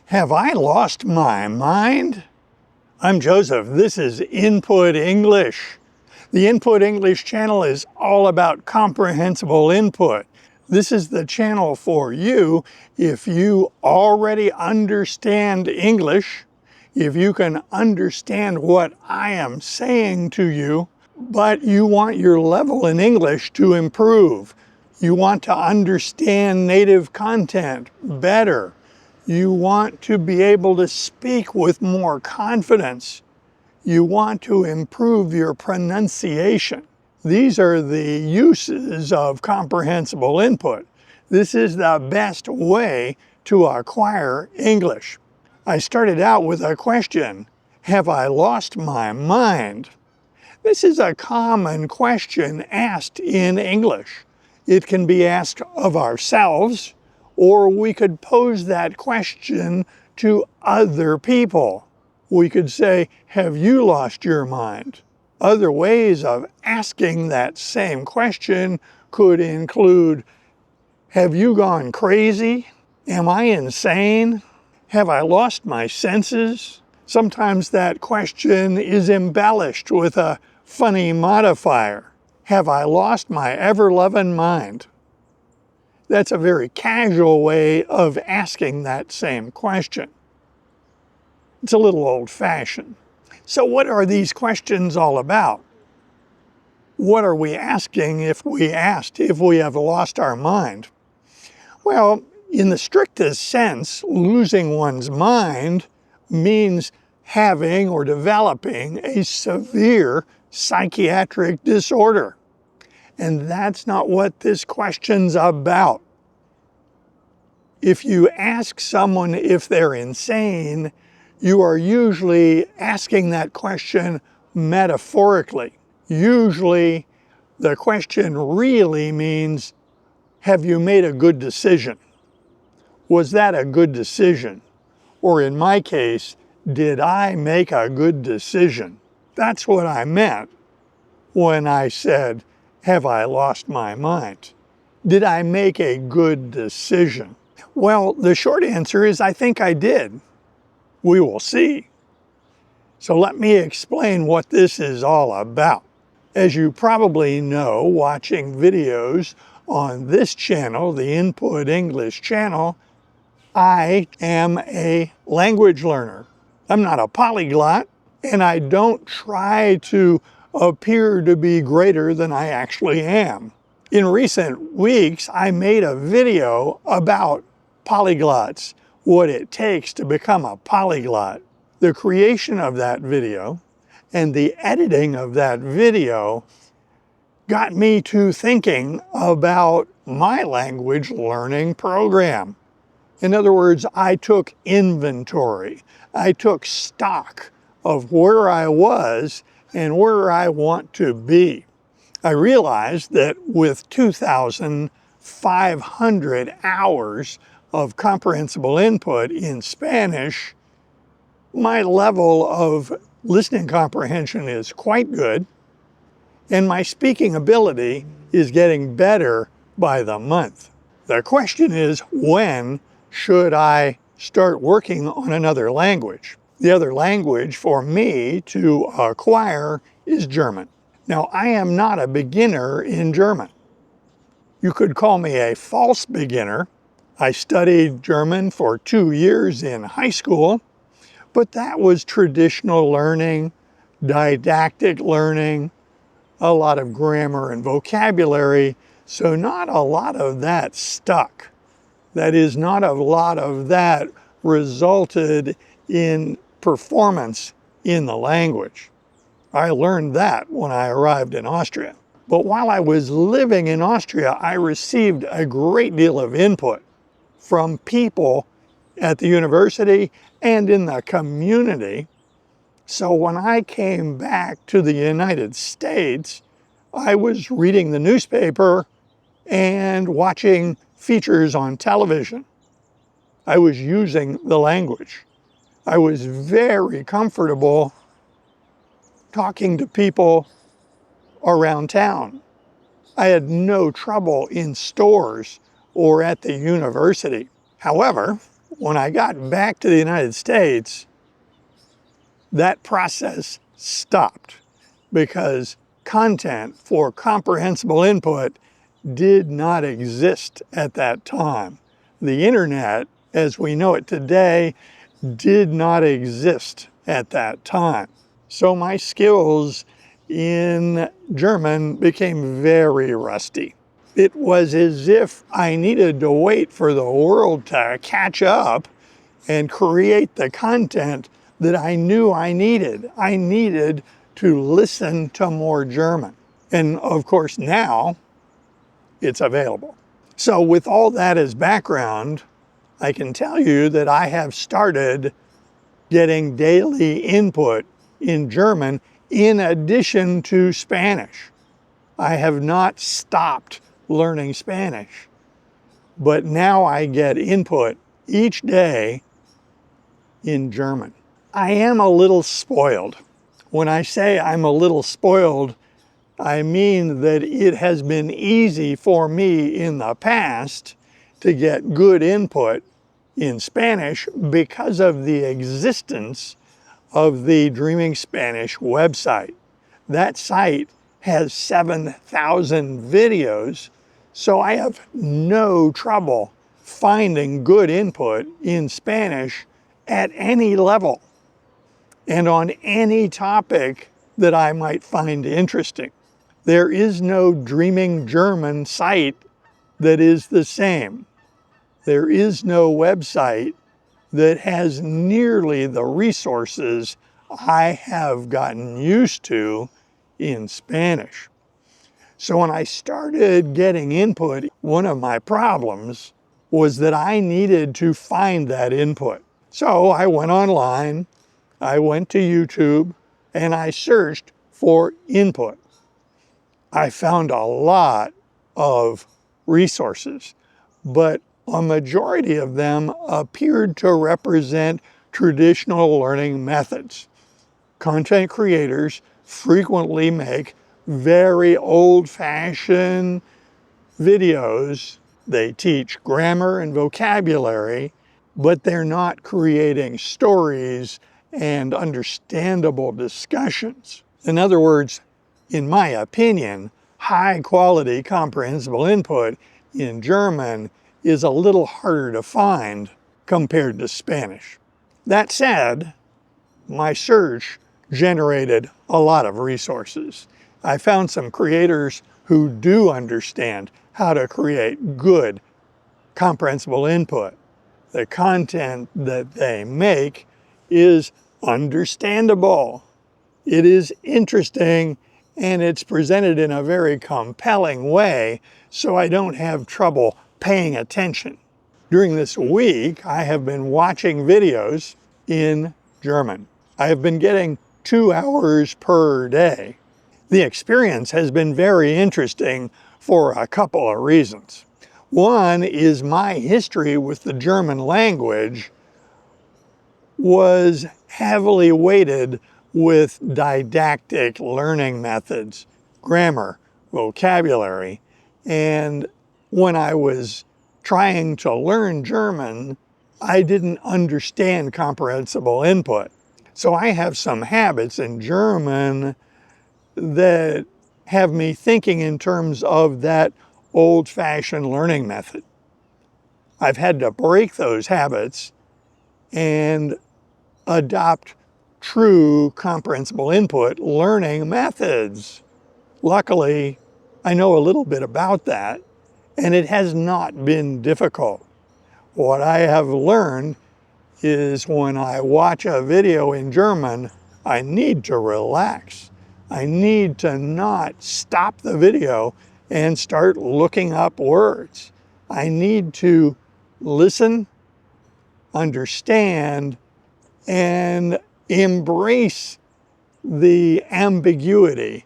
Have I lost my mind? I'm Joseph. This is Input English. The Input English channel is all about comprehensible input. This is the channel for you if you already understand English, if you can understand what I am saying to you, but you want your level in English to improve. You want to understand native content better. You want to be able to speak with more confidence. You want to improve your pronunciation. These are the uses of comprehensible input. This is the best way to acquire English. I started out with a question: have I lost my mind? This is a common question asked in English. It can be asked of ourselves, or we could pose that question to other people. We could say, have you lost your mind? Other ways of asking that same question could include, have you gone crazy? Am I insane? Have I lost my senses? Sometimes that question is embellished with a funny modifier. Have I lost my ever-loving mind? That's a very casual way of asking that same question. It's a little old-fashioned. So what are these questions all about? What are we asking if we asked if we have lost our mind? Well, in the strictest sense, losing one's mind means having or developing a severe psychiatric disorder. And that's not what this question's about. If you ask someone if they're insane, you are usually asking that question metaphorically. Usually, the question really means, have you made a good decision? Was that a good decision? Or in my case, did I make a good decision? That's what I meant when I said, have I lost my mind? Did I make a good decision? Well, the short answer is I think I did. We will see. So let me explain what this is all about. As you probably know, watching videos on this channel, the Input English channel, I am a language learner. I'm not a polyglot, and I don't try to appear to be greater than I actually am. In recent weeks, I made a video about polyglots, what it takes to become a polyglot. The creation of that video and the editing of that video got me to thinking about my language learning program. In other words, I took inventory. I took stock of where I was and where I want to be. I realized that with 2,500 hours of comprehensible input in Spanish, my level of listening comprehension is quite good, and my speaking ability is getting better by the month. The question is, when should I start working on another language? The other language for me to acquire is German. Now, I am not a beginner in German. You could call me a false beginner. I studied German for 2 years in high school, but that was traditional learning, didactic learning, a lot of grammar and vocabulary, so not a lot of that stuck. That is, not a lot of that resulted in performance in the language. I learned that when I arrived in Austria. But while I was living in Austria, I received a great deal of input from people at the university and in the community. So when I came back to the United States, I was reading the newspaper and watching features on television. I was using the language. I was very comfortable talking to people around town. I had no trouble in stores or at the university. However, When I got back to the United States, that process stopped because content for comprehensible input did not exist at that time. The internet, as we know it today, did not exist at that time. So my skills in German became very rusty. It was as if I needed to wait for the world to catch up and create the content that I knew I needed. I needed to listen to more German. And of course now it's available. So with all that as background, I can tell you that I have started getting daily input in German in addition to Spanish. I have not stopped learning Spanish, but now I get input each day in German. I am a little spoiled. When I say I'm a little spoiled, I mean that it has been easy for me in the past to get good input in Spanish because of the existence of the Dreaming Spanish website. That site has 7,000 videos, so I have no trouble finding good input in Spanish at any level and on any topic that I might find interesting. There is no Dreaming German site that is the same. There is no website that has nearly the resources I have gotten used to in Spanish. So when I started getting input, one of my problems was that I needed to find that input. So I went online, I went to YouTube, and I searched for input. I found a lot of resources, but a majority of them appeared to represent traditional learning methods. Content creators frequently make very old-fashioned videos. They teach grammar and vocabulary, but they're not creating stories and understandable discussions. In other words, in my opinion, high-quality comprehensible input in German is a little harder to find compared to Spanish. That said, my search generated a lot of resources. I found some creators who do understand how to create good comprehensible input. The content that they make is understandable. It is interesting, and it's presented in a very compelling way, so I don't have trouble paying attention. During this week, I have been watching videos in German. I have been getting 2 hours per day. The experience has been very interesting for a couple of reasons. One is my history with the German language was heavily weighted with didactic learning methods, grammar, vocabulary, and when I was trying to learn German, I didn't understand comprehensible input. So I have some habits in German that have me thinking in terms of that old-fashioned learning method. I've had to break those habits and adopt true comprehensible input learning methods. Luckily, I know a little bit about that, and it has not been difficult. What I have learned is when I watch a video in German, I need to relax. I need to not stop the video and start looking up words. I need to listen, understand, and embrace the ambiguity.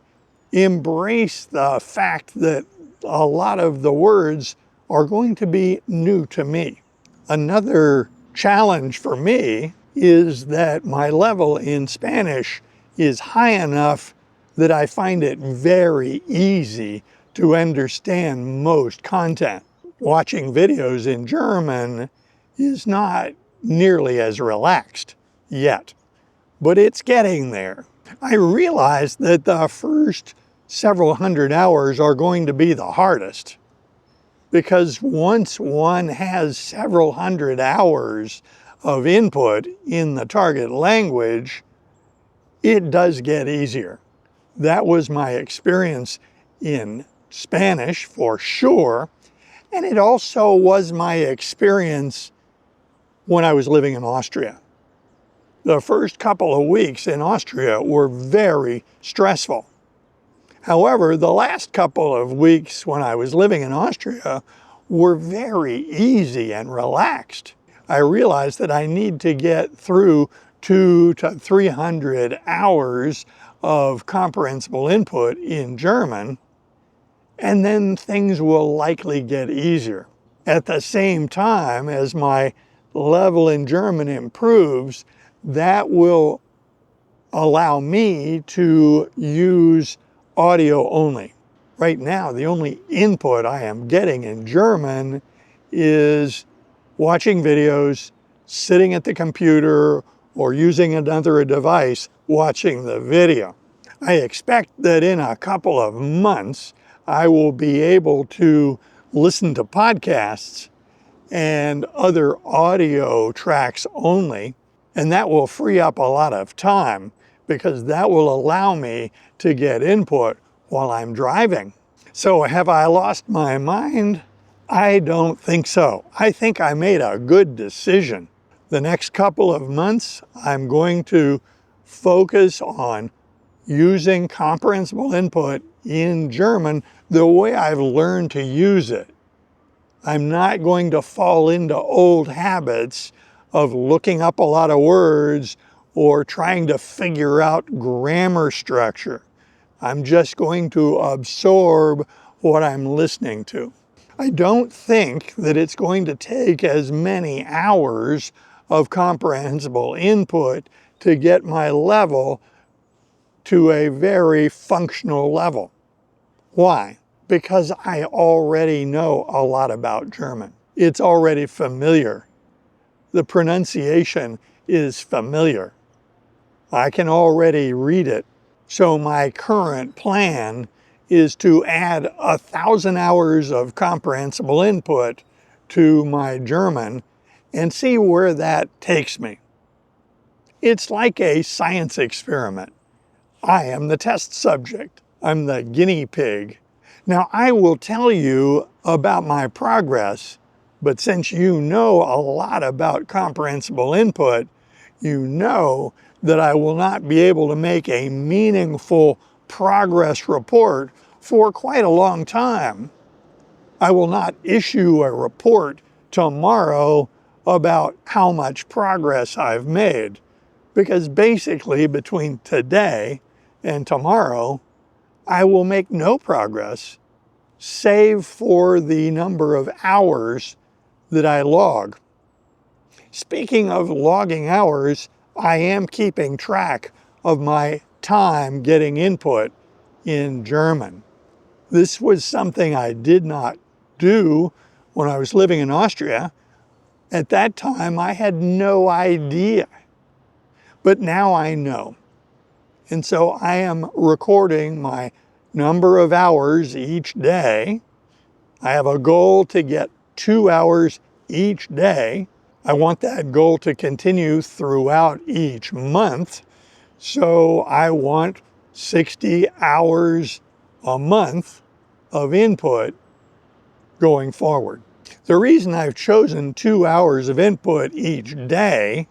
Embrace the fact that a lot of the words are going to be new to me. Another challenge for me is that my level in Spanish is high enough that I find it very easy to understand most content. Watching videos in German is not nearly as relaxed yet, but it's getting there. I realize that the first several hundred hours are going to be the hardest, because once one has several hundred hours of input in the target language, it does get easier. That was my experience in Spanish for sure, and it also was my experience when I was living in Austria. The first couple of weeks in Austria were very stressful. However, the last couple of weeks when I was living in Austria were very easy and relaxed. I realized that I need to get through 200 to 300 hours of comprehensible input in German, and then things will likely get easier. At the same time as my level in German improves, that will allow me to use audio only. Right now, the only input I am getting in German is watching videos, sitting at the computer, or using another device watching the video. I expect that in a couple of months, I will be able to listen to podcasts and other audio tracks only, and that will free up a lot of time, because that will allow me to get input while I'm driving. So have I lost my mind? I don't think so. I think I made a good decision. The next couple of months, I'm going to focus on using comprehensible input in German the way I've learned to use it. I'm not going to fall into old habits of looking up a lot of words or trying to figure out grammar structure. I'm just going to absorb what I'm listening to. I don't think that it's going to take as many hours of comprehensible input to get my level to a very functional level. Why? Because I already know a lot about German. It's already familiar. The pronunciation is familiar. I can already read it. So my current plan is to add 1,000 hours of comprehensible input to my German and see where that takes me. It's like a science experiment. I am the test subject. I'm the guinea pig. Now, I will tell you about my progress, but since you know a lot about comprehensible input, you know that I will not be able to make a meaningful progress report for quite a long time. I will not issue a report tomorrow about how much progress I've made, because basically between today and tomorrow, I will make no progress, save for the number of hours that I log. Speaking of logging hours, I am keeping track of my time getting input in German. This was something I did not do when I was living in Austria. At that time, I had no idea, but now I know. And so I am recording my number of hours each day. I have a goal to get 2 hours each day. I want that goal to continue throughout each month. So I want 60 hours a month of input going forward. The reason I've chosen 2 hours of input each day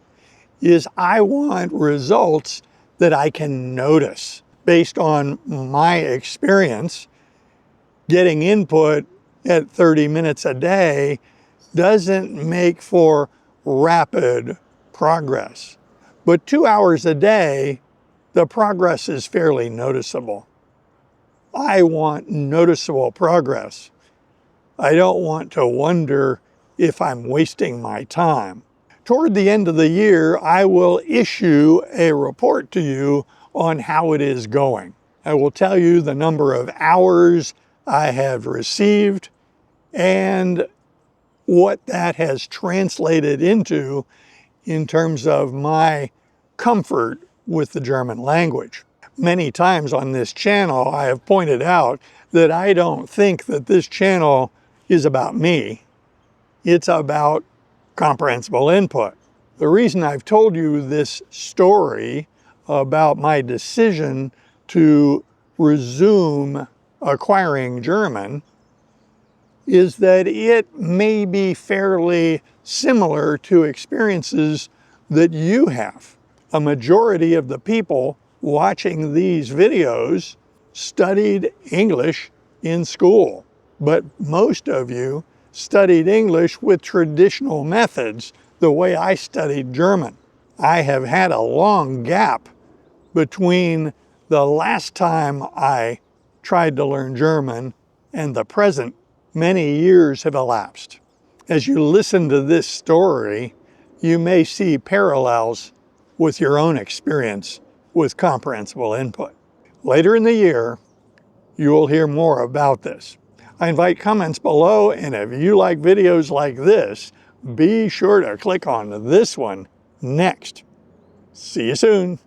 is I want results that I can notice. Based on my experience, getting input at 30 minutes a day doesn't make for rapid progress. But 2 hours a day, the progress is fairly noticeable. I want noticeable progress. I don't want to wonder if I'm wasting my time. Toward the end of the year, I will issue a report to you on how it is going. I will tell you the number of hours I have received and what that has translated into in terms of my comfort with the German language. Many times on this channel, I have pointed out that I don't think that this channel is about me. It's about comprehensible input. The reason I've told you this story about my decision to resume acquiring German is that it may be fairly similar to experiences that you have. A majority of the people watching these videos studied English in school, but most of you studied English with traditional methods, the way I studied German. I have had a long gap between the last time I tried to learn German and the present. Many years have elapsed. As you listen to this story, you may see parallels with your own experience with comprehensible input. Later in the year, you will hear more about this. I invite comments below, and if you like videos like this, be sure to click on this one next. See you soon.